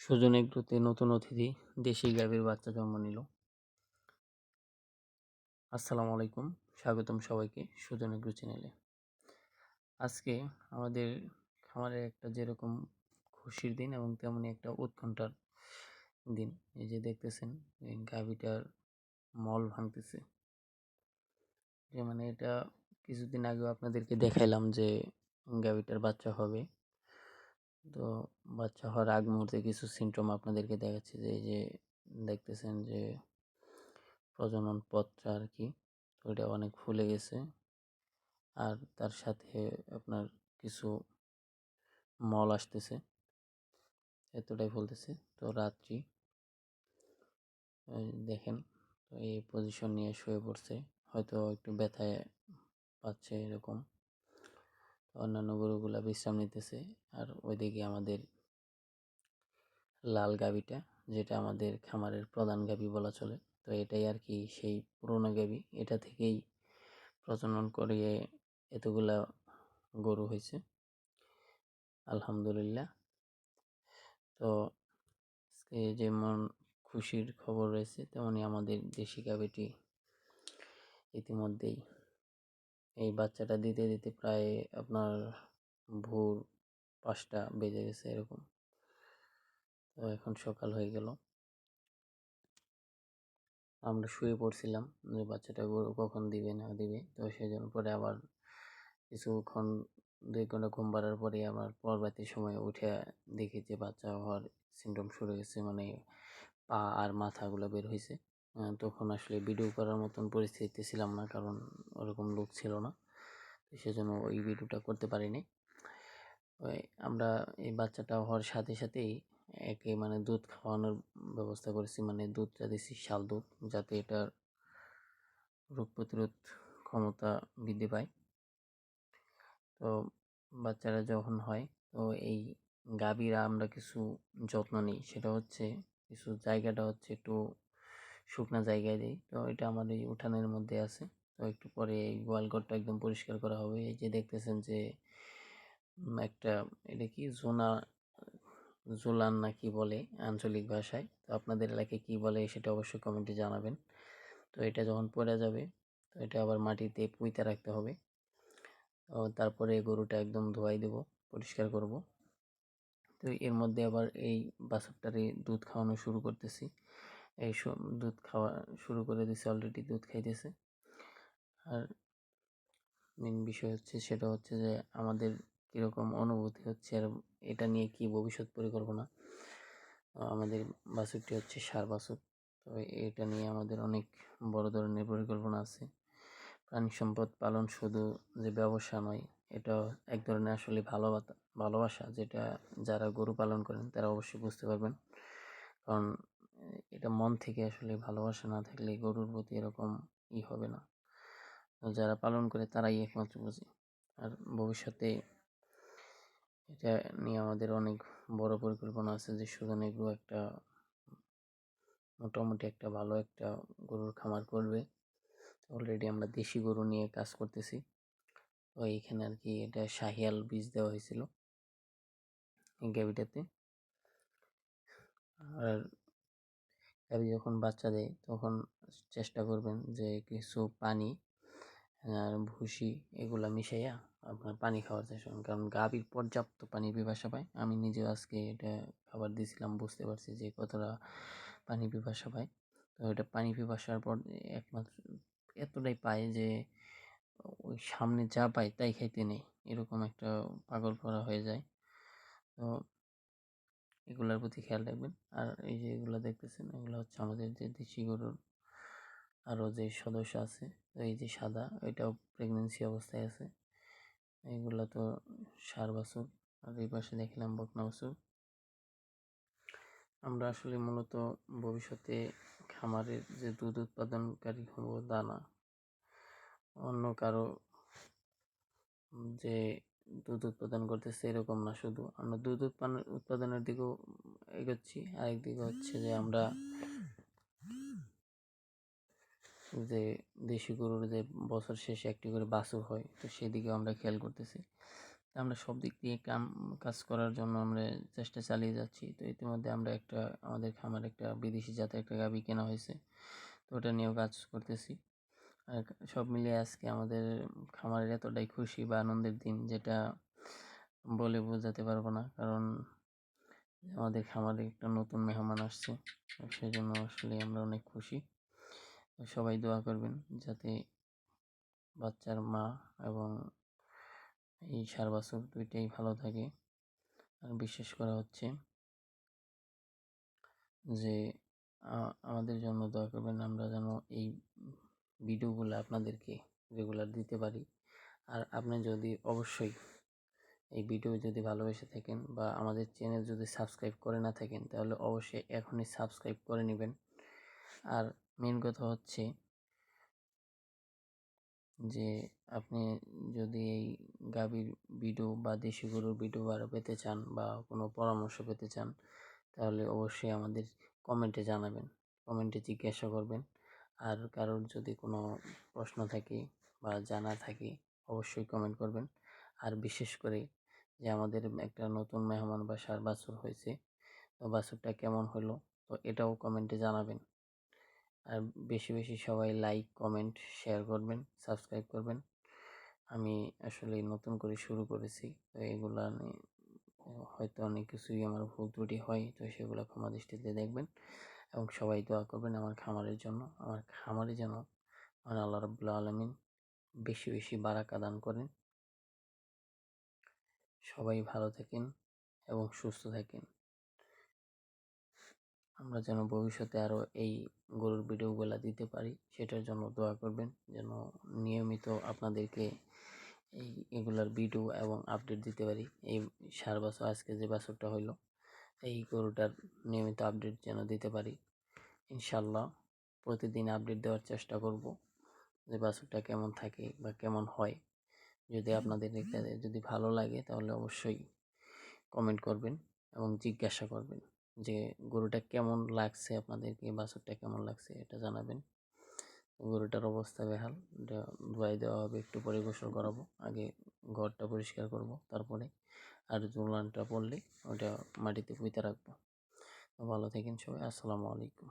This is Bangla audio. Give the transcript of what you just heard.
সুজন এগ্রোতে নতুন অতিথি দেশি গাভীর বাচ্চা জন্ম নিল। আসসালামু আলাইকুম, স্বাগতম সবাইকে সুজন এগ্রো চ্যানেলে। আজকে আমাদের খামারে একটা যেরকম খুশির দিন এবং তেমনি একটা উৎকণ্ঠার দিন। এই যে দেখতেছেন এই গাভীটার মল ভাঙতেছে। যে মানে এটা কিছুদিন আগেও আপনাদেরকে দেখাইলাম যে গাভীটার বাচ্চা হবে। তো বাচ্চা হওয়ার আগ মুহূর্তে কিছু সিমটম আপনাদেরকে দেখাচ্ছি, যে এই যে দেখতেছেন যে প্রজনন পথটা আর কি, ওইটা অনেক ফুলে গেছে। আর তার সাথে আপনার কিছু মল আসতেছে, এতটাই ফুলতেছে। তো রাত্রি দেখেন, তো এই পজিশন নিয়ে শুয়ে পড়ছে, হয়তো একটু ব্যথায় পাচ্ছে এরকম। অন্যান্য গরুগুলা বিশ্রাম নিতেছে। আর ওইদিকে আমাদের লাল গাভীটা, যেটা আমাদের খামারের প্রধান গাভী বলা চলে, তো এটাই আর কি সেই পুরোনো গাভী। এটা থেকেই প্রজনন করিয়ে এতগুলা গরু হয়েছে, আলহামদুলিল্লাহ। তো যেমন খুশির খবর রয়েছে, তেমনি আমাদের দেশি গাভীটি ইতিমধ্যেই এই বাচ্চাটা দিতে দিতে প্রায় আপনার ভোর 5টা বেজে গেছে এরকম। তো এখন সকাল হয়ে গেল, আমরা শুয়ে পড়ছিলাম যে বাচ্চাটা গরু কখন দিবে না দিবে। তো সেই জন্য পরে আবার কিছুক্ষণ 2 ঘন্টা ঘুম পাড়ার পরে আমার পরবর্তী সময় উঠে দেখি যে বাচ্চা হওয়ার সিমটম শুরু হয়েছে, মানে পা আর মাথাগুলো বের হয়েছে। তখন আসলে ভিডিও করার মতন পরিস্থিতিতে ছিলাম না, কারণ ওরকম লোক ছিল না, তো সেজন্য ওই ভিডিওটা করতে পারিনি। আমরা এই বাচ্চাটা হওয়ার সাথে সাথেই একে মানে দুধ খাওয়ানোর ব্যবস্থা করেছি, মানে দুধটা দিছি শাল দুধ, যাতে এটার রোগ প্রতিরোধ ক্ষমতা বৃদ্ধি পায়। তো বাচ্চারা যখন হয়, তো এই গাভীরা আমরা কিছু যত্ন নিই, সেটা হচ্ছে কিছু জায়গাটা হচ্ছে একটু শুকনা জায়গায় দিই। তো এটা আমার এই উঠানের মধ্যে আছে। তো একটু পরে এই গোয়ালঘরটা একদম পরিষ্কার করা হবে। এই যে দেখতেছেন যে একটা, এটা কি জোলান না কি বলে আঞ্চলিক ভাষায়, তো আপনাদের এলাকায় কি বলে সেটা অবশ্যই কমেন্টে জানাবেন। তো এটা যখন পড়ে যাবে, তো এটা আবার মাটিতে পুঁতে রাখতে হবে। তারপরে গরুটা একদম ধোয়াই দেব, পরিষ্কার করব। তো এর মধ্যে আবার এই বাছুরটারে দুধ খাওয়ানো শুরু করতেছি। এই দুধ খাওয়া শুরু করে দিছে, অলরেডি দুধ খাইতেছে। আর মেন বিষয় হচ্ছে সেটা হচ্ছে যে আমাদের কীরকম অনুভূতি হচ্ছে আর এটা নিয়ে কি ভবিষ্যৎ পরিকল্পনা। আমাদের বাছুরটি হচ্ছে ষাঁড় বাছুর। তো এটা নিয়ে আমাদের অনেক বড় ধরনের পরিকল্পনা আছে। প্রাণী সম্পদ পালন শুধু যে ব্যবসা নয়, এটা এক ধরনের আসলে ভালোবাসা, যেটা যারা গরু পালন করেন তারা অবশ্যই বুঝতে পারবেন। কারণ এটা মন থেকে আসলে ভালোবাসা না থাকলে গরুর প্রতি এরকম হবে না। যারা পালন করে তারাই একমাত্র বোঝে। আর ভবিষ্যতে এটা নিয়ে আমাদের অনেক বড় পরিকল্পনা আছে, যে সুজন এগ্রো একটা মোটামুটি একটা ভালো একটা গরুর খামার করবে। অলরেডি আমরা দেশি গরু নিয়ে কাজ করতেছি। তো এইখানে আর কি এটা শাহিয়াল বীজ দেওয়া হয়েছিল এই গাভীটাতে। আর গাভী যখন বাচ্চা দেয় তখন চেষ্টা করবেন যে কিছু পানি আর ভুসি এগুলা মিশাইয়া আপনার পানি খাওয়ার চেষ্টা করুন, কারণ গাভীর পর্যাপ্ত পানির পিপাসা পায়। আমি নিজেও আজকে এটা খাবার দিয়েছিলাম, বুঝতে পারছি যে কতটা পানি পিপাসা পায়। তো এটা পানি পিপাসার পর একমাত্র এতটাই পায় যে ওই সামনে যা পায় তাই খাইতে নেই, এরকম একটা পাগল করা হয়ে যায়। তো এগুলোর প্রতি খেয়াল রাখবেন। আর এই যে এগুলো দেখতেছেন, এগুলো হচ্ছে আমাদের যে দেশি গরুর আরও যে সদস্য আছে। তো এই যে সাদা, এটাও প্রেগনেন্সি অবস্থায় আছে। এগুলো তো ষাঁড় বাছুর। আর এই পাশে দেখলাম বকনা বাছুর। আমরা আসলে মূলত ভবিষ্যতে খামারের যে দুধ উৎপাদনকারী হব তা না, অন্য কারো যে দুধ উৎপাদন করতেছে এরকম না, শুধু আমরা দুধ উৎপাদনের দিকেও এগোচ্ছি। আরেকদিকে হচ্ছে যে আমরা যে দেশি গরুর যে বছর শেষে একটি করে বাছুর হয়, তো সেদিকে আমরা খেয়াল করতেছি। আমরা সব দিক দিয়ে কাজ করার জন্য আমরা চেষ্টা চালিয়ে যাচ্ছি। তো ইতিমধ্যে আমরা আমাদের খামারে একটা বিদেশি জাতের একটা গাভী কেনা হয়েছে, তো ওটা নিয়েও কাজ করতেছি। আর সব মিলিয়ে আজকে আমাদের খামারের এতটাই খুশি বা আনন্দের দিন, যেটা বলে বোঝাতে পারবো না। কারণ আমাদের খামারে একটা নতুন মেহমান আসছে, সেই জন্য আসলে আমরা অনেক খুশি। সবাই দোয়া করবেন যাতে বাচ্চার মা এবং এই ষাঁড় বাছুর দুইটাই ভালো থাকে। আর বিশেষ করা হচ্ছে যে আমাদের জন্য দোয়া করবেন, আমরা যেন এই ভিডিওগুলো আপনাদেরকে রেগুলার দিতে পারি। আর আপনি যদি অবশ্যই এই ভিডিও যদি ভালোবেসে থাকেন বা আমাদের চ্যানেল যদি সাবস্ক্রাইব করে না থাকেন, তাহলে অবশ্যই এখনই সাবস্ক্রাইব করে নেবেন। আর মেন কথা হচ্ছে যে আপনি যদি এই গাভীর ভিডিও বা দেশি গরুর ভিডিও আরও পেতে চান বা কোনো পরামর্শ পেতে চান, তাহলে অবশ্যই আমাদের কমেন্টে জানাবেন, কমেন্টে জিজ্ঞাসা করবেন। আর কারোর যদি কোনো প্রশ্ন থাকে বা জানা থাকে, অবশ্যই কমেন্ট করবেন। আর বিশেষ করে যে আমাদের একটা নতুন মেহমান বা ষাঁড় বাছুর হয়েছে, তো বাছুরটা কেমন হলো, তো এটাও কমেন্টে জানাবেন। আর বেশি বেশি সবাই লাইক, কমেন্ট, শেয়ার করবেন, সাবস্ক্রাইব করবেন। আমি আসলে নতুন করে শুরু করেছি, তো এগুলা নিয়ে হয়তো অনেক কিছুই আমার ভুল ত্রুটি হয়, তো সেগুলো ক্ষমা দৃষ্টিতে দেখবেন। এবং সবাই দোয়া করবেন আমার খামারের জন্য, আমার খামারে যেন আমার আল্লাহ রাব্বুল আলামিন বেশি বেশি বারাকা দান করেন। সবাই ভালো থাকেন এবং সুস্থ থাকেন। আমরা যেন ভবিষ্যতে আরও এই গরুর ভিডিওগুলো দিতে পারি, সেটার জন্য দোয়া করবেন, যেন নিয়মিত আপনাদেরকে এগুলার ভিডিও এবং আপডেট দিতে পারি। এই ষাঁড় বাছুর, আজকে যে বাছুরটা হইলো, এই গরুটার নিয়মিত আপডেট যেন দিতে পারি। ইনশাল্লাহ প্রতিদিন আপডেট দেওয়ার চেষ্টা করব, যে বাছুরটা কেমন থাকে বা কেমন হয়। যদি আপনাদের যদি ভালো লাগে, তাহলে অবশ্যই কমেন্ট করবেন এবং জিজ্ঞাসা করবেন যে গরুটা কেমন লাগছে আপনাদেরকে, বাছুরটা কেমন লাগছে, এটা জানাবেন। গরুটার অবস্থা বেহাল, এটা ধুয়াই দেওয়া হবে, একটু পরে গোসল করাবো। আগে ঘরটা পরিষ্কার করব, তারপরে আর জুলানটা পড়লে ওটা মাটিতে পুঁতে রাখবো। ভালো থাকেন সবাই, আসসালামু আলাইকুম।